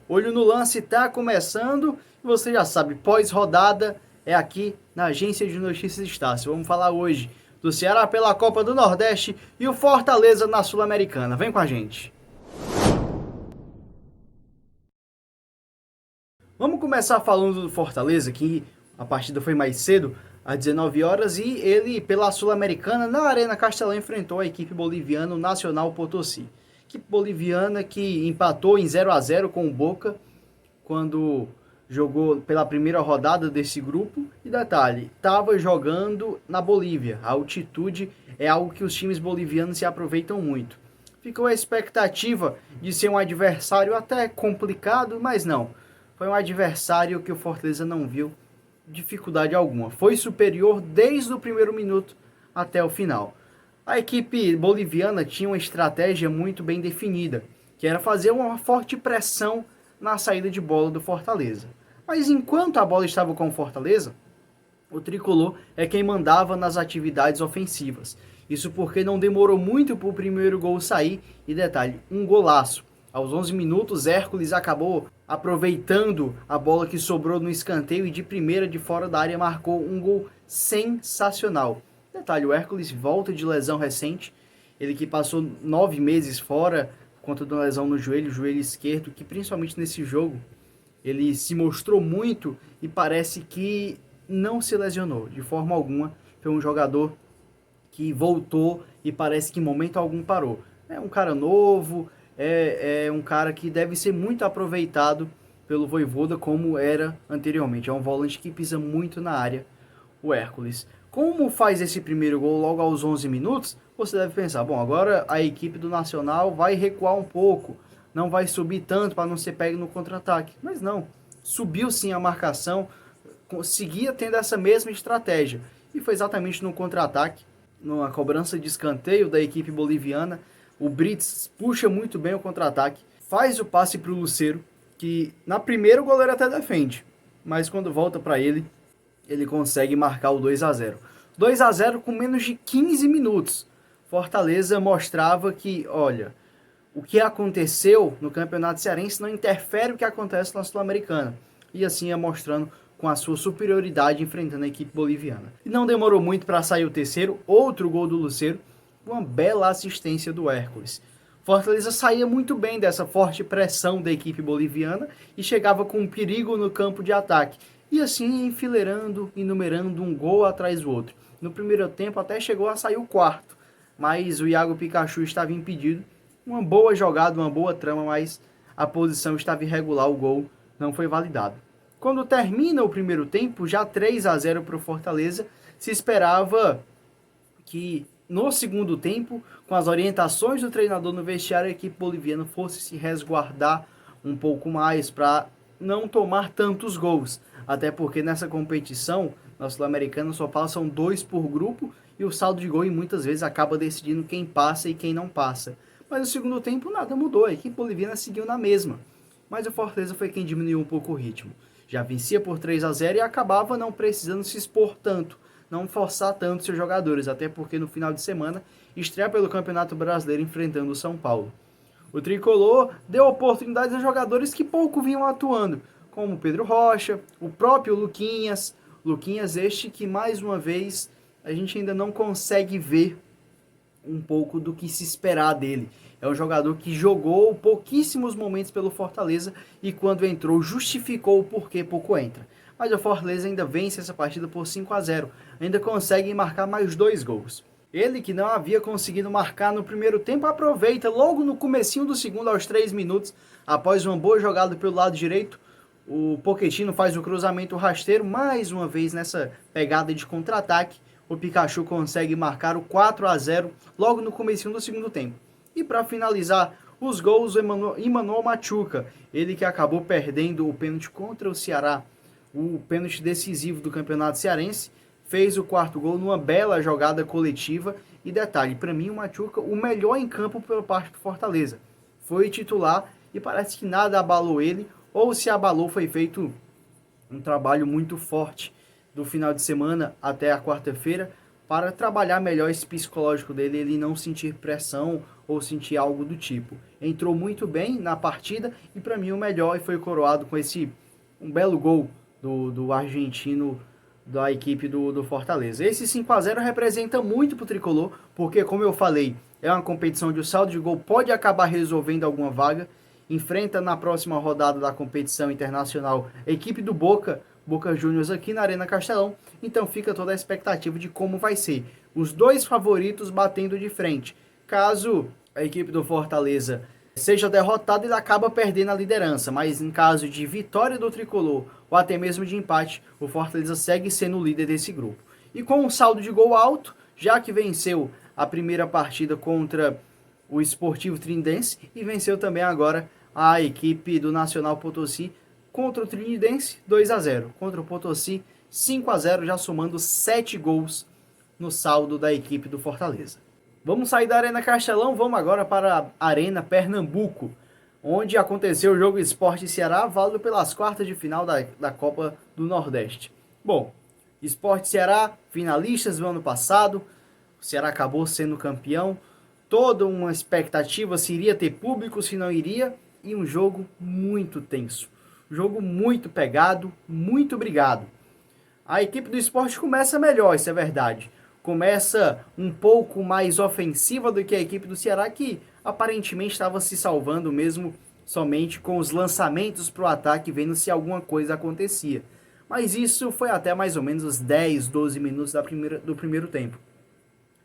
Olho no Lance está começando e você já sabe, pós-rodada é aqui na Agência de Notícias Estácio. Vamos falar hoje do Ceará pela Copa do Nordeste e o Fortaleza na Sul-Americana. Vem com a gente. Vamos começar falando do Fortaleza, que a partida foi mais cedo, às 19 horas, e ele, pela Sul-Americana, na Arena Castelão, enfrentou a equipe boliviana, o Nacional Potosí. Equipe boliviana que empatou em 0-0 com o Boca, quando jogou pela primeira rodada desse grupo. E detalhe, estava jogando na Bolívia. A altitude é algo que os times bolivianos se aproveitam muito. Ficou a expectativa de ser um adversário até complicado, mas não. Foi um adversário que o Fortaleza não viu dificuldade alguma. Foi superior desde o primeiro minuto até o final. A equipe boliviana tinha uma estratégia muito bem definida, que era fazer uma forte pressão na saída de bola do Fortaleza. Mas enquanto a bola estava com o Fortaleza, o tricolor é quem mandava nas atividades ofensivas. Isso porque não demorou muito para o primeiro gol sair, e detalhe, um golaço. Aos 11 minutos, Hércules acabou aproveitando a bola que sobrou no escanteio e de primeira de fora da área marcou um gol sensacional. Detalhe, o Hércules volta de lesão recente, ele que passou 9 meses fora por conta de uma lesão no joelho esquerdo, que principalmente nesse jogo ele se mostrou muito e parece que não se lesionou de forma alguma. Foi um jogador que voltou e parece que em momento algum parou. É um cara novo, é um cara que deve ser muito aproveitado pelo Vojvoda como era anteriormente. É um volante que pisa muito na área, o Hércules. Como faz esse primeiro gol logo aos 11 minutos, você deve pensar, bom, agora a equipe do Nacional vai recuar um pouco, não vai subir tanto para não ser pego no contra-ataque. Mas não, subiu sim a marcação, conseguia tendo essa mesma estratégia. E foi exatamente no contra-ataque, numa cobrança de escanteio da equipe boliviana. O Brits puxa muito bem o contra-ataque, faz o passe para o Lucero, que na primeira o goleiro até defende, mas quando volta para ele consegue marcar o 2-0. 2-0 com menos de 15 minutos. Fortaleza mostrava que, olha, o que aconteceu no Campeonato Cearense não interfere o que acontece na Sul-Americana. E assim ia mostrando com a sua superioridade enfrentando a equipe boliviana. E não demorou muito para sair o terceiro, outro gol do Lucero, uma bela assistência do Hércules. Fortaleza saía muito bem dessa forte pressão da equipe boliviana e chegava com perigo no campo de ataque. E assim enfileirando e numerando um gol atrás do outro. No primeiro tempo até chegou a sair o quarto, mas o Iago Pikachu estava impedido. Uma boa jogada, uma boa trama, mas a posição estava irregular, o gol não foi validado. Quando termina o primeiro tempo, já 3-0 para o Fortaleza, se esperava que no segundo tempo, com as orientações do treinador no vestiário, a equipe boliviana fosse se resguardar um pouco mais para não tomar tantos gols. Até porque nessa competição, na Sul-Americana, só passam 2 por grupo e o saldo de gol muitas vezes acaba decidindo quem passa e quem não passa. Mas no segundo tempo nada mudou, a equipe boliviana seguiu na mesma. Mas o Fortaleza foi quem diminuiu um pouco o ritmo. Já vencia por 3-0 e acabava não precisando se expor tanto, não forçar tanto seus jogadores, até porque no final de semana estreia pelo Campeonato Brasileiro enfrentando o São Paulo. O Tricolor deu oportunidades a jogadores que pouco vinham atuando, como Pedro Rocha, o próprio Luquinhas. Luquinhas este que mais uma vez a gente ainda não consegue ver um pouco do que se esperar dele. É um jogador que jogou pouquíssimos momentos pelo Fortaleza e quando entrou justificou o porquê pouco entra. Mas o Fortaleza ainda vence essa partida por 5-0, ainda consegue marcar mais 2 gols. Ele que não havia conseguido marcar no primeiro tempo, aproveita logo no comecinho do segundo, aos 3 minutos, após uma boa jogada pelo lado direito, o Pochettino faz o cruzamento rasteiro, mais uma vez nessa pegada de contra-ataque, o Pikachu consegue marcar o 4-0 logo no comecinho do segundo tempo. E para finalizar os gols, o Emmanuel Machuca, ele que acabou perdendo o pênalti contra o Ceará, o pênalti decisivo do Campeonato Cearense, fez o quarto gol numa bela jogada coletiva. E detalhe, para mim o Machuca, o melhor em campo pela parte do Fortaleza. Foi titular e parece que nada abalou ele, ou se abalou foi feito um trabalho muito forte do final de semana até a quarta-feira para trabalhar melhor esse psicológico dele, ele não sentir pressão ou sentir algo do tipo. Entrou muito bem na partida e para mim o melhor, e foi coroado com um belo gol do argentino da equipe do Fortaleza. Esse 5-0 representa muito para o Tricolor, porque como eu falei, é uma competição onde o saldo de gol pode acabar resolvendo alguma vaga. Enfrenta na próxima rodada da competição internacional a equipe do Boca Juniors aqui na Arena Castelão. Então fica toda a expectativa de como vai ser. Os dois favoritos batendo de frente. Caso a equipe do Fortaleza seja derrotada, ele acaba perdendo a liderança. Mas em caso de vitória do Tricolor ou até mesmo de empate, o Fortaleza segue sendo o líder desse grupo. E com um saldo de gol alto, já que venceu a primeira partida contra o Sportivo Trinidense e venceu também agora a equipe do Nacional Potosí contra o Trinidense 2-0, contra o Potosí 5-0, já somando 7 gols no saldo da equipe do Fortaleza. Vamos sair da Arena Castelão, vamos agora para a Arena Pernambuco, onde aconteceu o jogo Sport e Ceará, válido pelas quartas de final da Copa do Nordeste. Bom, Sport e Ceará, finalistas do ano passado, o Ceará acabou sendo campeão, toda uma expectativa se iria ter público, se não iria, e um jogo muito tenso. Jogo muito pegado, muito brigado. A equipe do Sport começa melhor, isso é verdade. Começa um pouco mais ofensiva do que a equipe do Ceará, que aparentemente estava se salvando mesmo somente com os lançamentos para o ataque, vendo se alguma coisa acontecia. Mas isso foi até mais ou menos os 10, 12 minutos do primeiro tempo.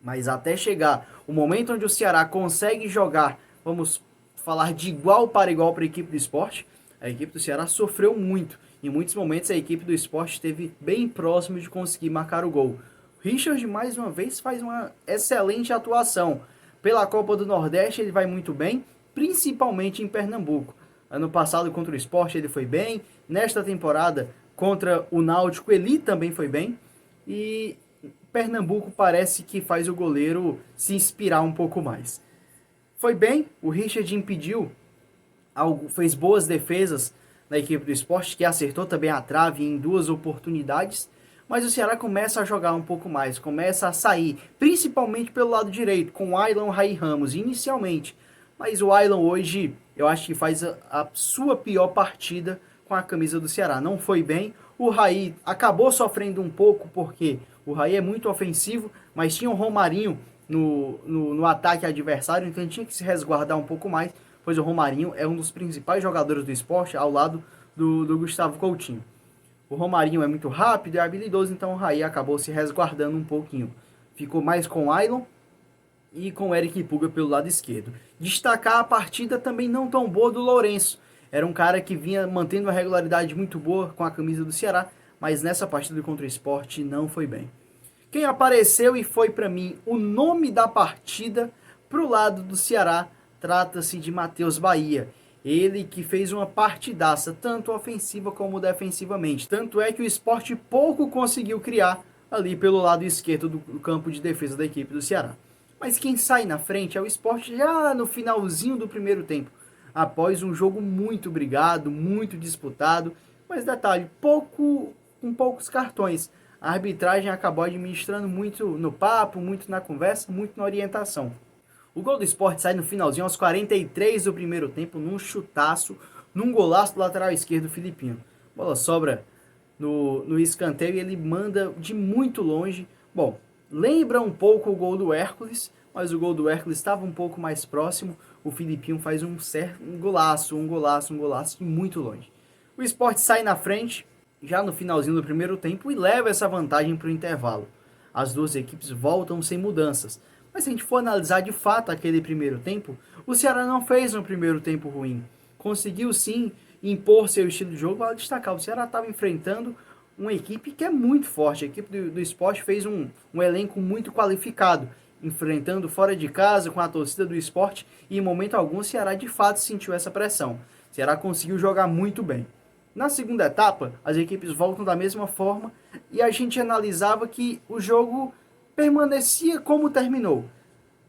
Mas até chegar o momento onde o Ceará consegue jogar, vamos falar de igual para a equipe do Sport, a equipe do Ceará sofreu muito. Em muitos momentos a equipe do Sport esteve bem próximo de conseguir marcar o gol. Richard mais uma vez faz uma excelente atuação. Pela Copa do Nordeste ele vai muito bem, principalmente em Pernambuco. Ano passado contra o Sport ele foi bem, nesta temporada contra o Náutico ele também foi bem. E Pernambuco parece que faz o goleiro se inspirar um pouco mais. Foi bem, o Richard impediu, fez boas defesas na equipe do Sport, que acertou também a trave em 2 oportunidades, mas o Ceará começa a jogar um pouco mais, começa a sair, principalmente pelo lado direito, com o Ailon Raí Ramos, inicialmente. Mas o Ailon hoje, eu acho que faz a sua pior partida com a camisa do Ceará. Não foi bem, o Raí acabou sofrendo um pouco, porque o Raí é muito ofensivo, mas tinha o Romarinho no ataque adversário, então ele tinha que se resguardar um pouco mais, pois o Romarinho é um dos principais jogadores do Sport, ao lado do Gustavo Coutinho. O Romarinho é muito rápido e habilidoso, então o Raí acabou se resguardando um pouquinho. Ficou mais com o Ailon e com o Eric Puga pelo lado esquerdo. Destacar a partida também não tão boa do Lourenço. Era um cara que vinha mantendo uma regularidade muito boa com a camisa do Ceará, mas nessa partida contra o Sport não foi bem. Quem apareceu e foi para mim o nome da partida pro lado do Ceará, trata-se de Matheus Bahia. Ele que fez uma partidaça, tanto ofensiva como defensivamente. Tanto é que o Sport pouco conseguiu criar ali pelo lado esquerdo do campo de defesa da equipe do Ceará. Mas quem sai na frente é o Sport já no finalzinho do primeiro tempo, após um jogo muito brigado, muito disputado. Mas detalhe, com poucos cartões. A arbitragem acabou administrando muito no papo, muito na conversa, muito na orientação. O gol do Sport sai no finalzinho, aos 43 do primeiro tempo, num chutaço, num golaço do lateral esquerdo Filipinho. A bola sobra no escanteio e ele manda de muito longe. Bom, lembra um pouco o gol do Hércules, mas o gol do Hércules estava um pouco mais próximo. O Filipinho faz um golaço de muito longe. O Sport sai na frente, já no finalzinho do primeiro tempo, e leva essa vantagem para o intervalo. As duas equipes voltam sem mudanças. Mas se a gente for analisar de fato aquele primeiro tempo, o Ceará não fez um primeiro tempo ruim. Conseguiu sim impor seu estilo de jogo. Vale destacar, o Ceará estava enfrentando uma equipe que é muito forte. A equipe do Sport fez um elenco muito qualificado, enfrentando fora de casa com a torcida do Sport, e em momento algum o Ceará de fato sentiu essa pressão. O Ceará conseguiu jogar muito bem. Na segunda etapa, as equipes voltam da mesma forma e a gente analisava que o jogo permanecia como terminou.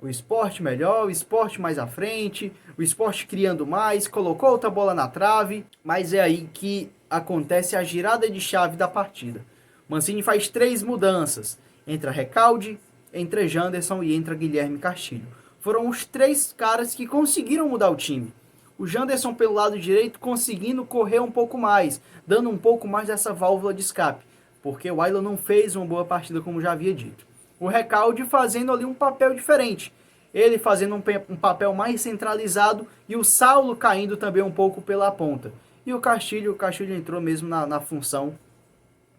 O Sport melhor, o Sport mais à frente, o Sport criando mais, colocou outra bola na trave, mas é aí que acontece a girada de chave da partida. Mancini faz 3 mudanças. Entra Recalde, entra Janderson e entra Guilherme Castilho. Foram os 3 caras que conseguiram mudar o time. O Janderson pelo lado direito conseguindo correr um pouco mais, dando um pouco mais dessa válvula de escape, porque o Ailton não fez uma boa partida, como já havia dito. O Recalde fazendo ali um papel diferente, ele fazendo um papel mais centralizado e o Saulo caindo também um pouco pela ponta. E o Castilho entrou mesmo na função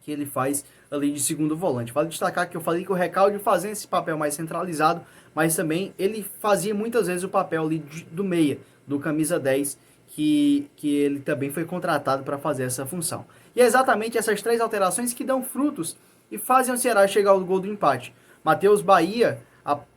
que ele faz ali de segundo volante. Vale destacar que eu falei que o Recalde fazia esse papel mais centralizado, mas também ele fazia muitas vezes o papel ali do meia, do camisa 10, que ele também foi contratado para fazer essa função. E é exatamente essas 3 alterações que dão frutos e fazem o Ceará chegar ao gol do empate. Matheus Bahia,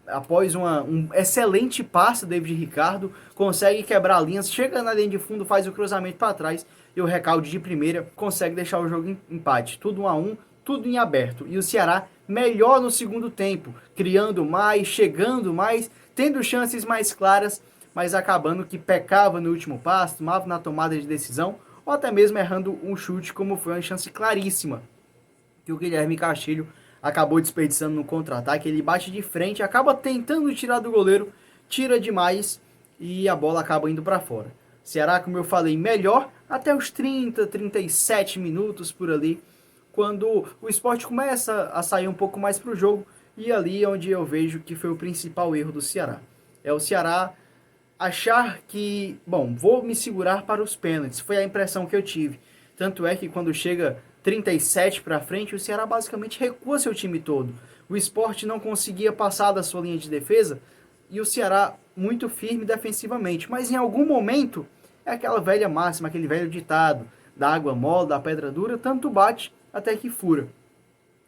após um excelente passe do David Ricardo, consegue quebrar linhas, chega na linha de fundo, faz o cruzamento para trás e o Recalde de primeira consegue deixar o jogo em empate. Tudo 1-1, tudo em aberto. E o Ceará melhor no segundo tempo, criando mais, chegando mais, tendo chances mais claras, mas acabando que pecava no último passo, tomava na tomada de decisão, ou até mesmo errando um chute, como foi uma chance claríssima que o Guilherme Castilho acabou desperdiçando no contra-ataque. Ele bate de frente, acaba tentando tirar do goleiro, tira demais e a bola acaba indo para fora. Ceará, como eu falei, melhor até os 30, 37 minutos por ali, quando o Sport começa a sair um pouco mais para o jogo, e ali é onde eu vejo que foi o principal erro do Ceará. É o Ceará achar que, bom, vou me segurar para os pênaltis. Foi a impressão que eu tive. Tanto é que quando chega 37 para frente, o Ceará basicamente recua seu time todo. O Sport não conseguia passar da sua linha de defesa e o Ceará muito firme defensivamente. Mas em algum momento, é aquela velha máxima, aquele velho ditado, da água mole, da pedra dura, tanto bate até que fura.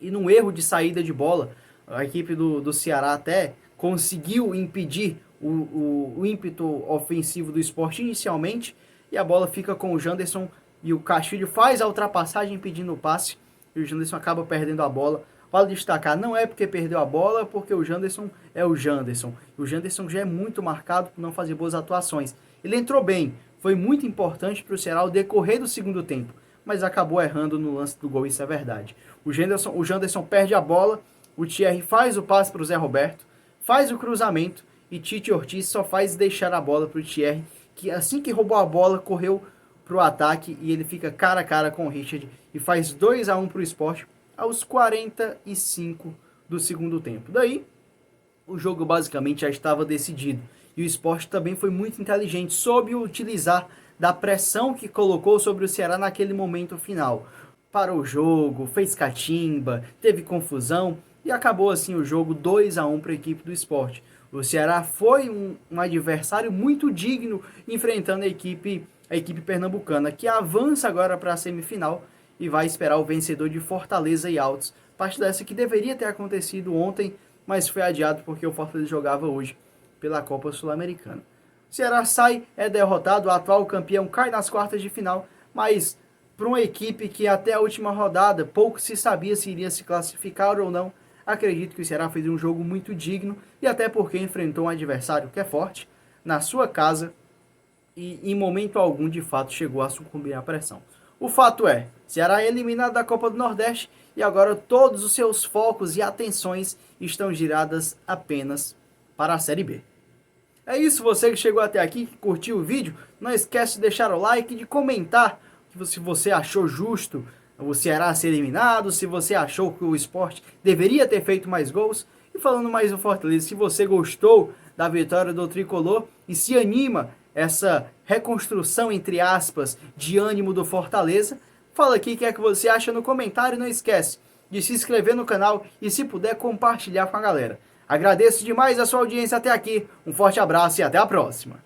E num erro de saída de bola, a equipe do Ceará até conseguiu impedir o ímpeto ofensivo do Sport inicialmente, e a bola fica com o Janderson, e o Castilho faz a ultrapassagem impedindo o passe, e o Janderson acaba perdendo a bola. Vale destacar, não é porque perdeu a bola, porque o Janderson é o Janderson. O Janderson já é muito marcado por não fazer boas atuações. Ele entrou bem, foi muito importante para o Ceará ao decorrer do segundo tempo, mas acabou errando no lance do gol, isso é verdade. O Janderson perde a bola, o Thierry faz o passe para o Zé Roberto, faz o cruzamento, e Tite Ortiz só faz deixar a bola para o Thierry, que assim que roubou a bola, correu para o ataque e ele fica cara a cara com o Richard e faz 2-1 para o Sport aos 45 do segundo tempo. Daí, o jogo basicamente já estava decidido. E o Sport também foi muito inteligente, soube utilizar da pressão que colocou sobre o Ceará naquele momento final. Parou o jogo, fez catimba, teve confusão e acabou assim o jogo 2-1 para a equipe do Sport. O Ceará foi um adversário muito digno enfrentando a equipe pernambucana, que avança agora para a semifinal e vai esperar o vencedor de Fortaleza e Altos. Partida dessa que deveria ter acontecido ontem, mas foi adiado porque o Fortaleza jogava hoje pela Copa Sul-Americana. O Ceará sai, é derrotado, o atual campeão cai nas quartas de final, mas para uma equipe que até a última rodada pouco se sabia se iria se classificar ou não, acredito que o Ceará fez um jogo muito digno e até porque enfrentou um adversário que é forte, na sua casa, e em momento algum de fato chegou a sucumbir à pressão. O fato é, Ceará é eliminado da Copa do Nordeste e agora todos os seus focos e atenções estão giradas apenas para a Série B. É isso, você que chegou até aqui, que curtiu o vídeo, não esquece de deixar o like e de comentar se você achou justo o Ceará ser eliminado, se você achou que o Sport deveria ter feito mais gols. E falando mais do Fortaleza, se você gostou da vitória do Tricolor e se anima essa reconstrução, entre aspas, de ânimo do Fortaleza, fala aqui o que é que você acha no comentário e não esquece de se inscrever no canal e, se puder, compartilhar com a galera. Agradeço demais a sua audiência até aqui, um forte abraço e até a próxima!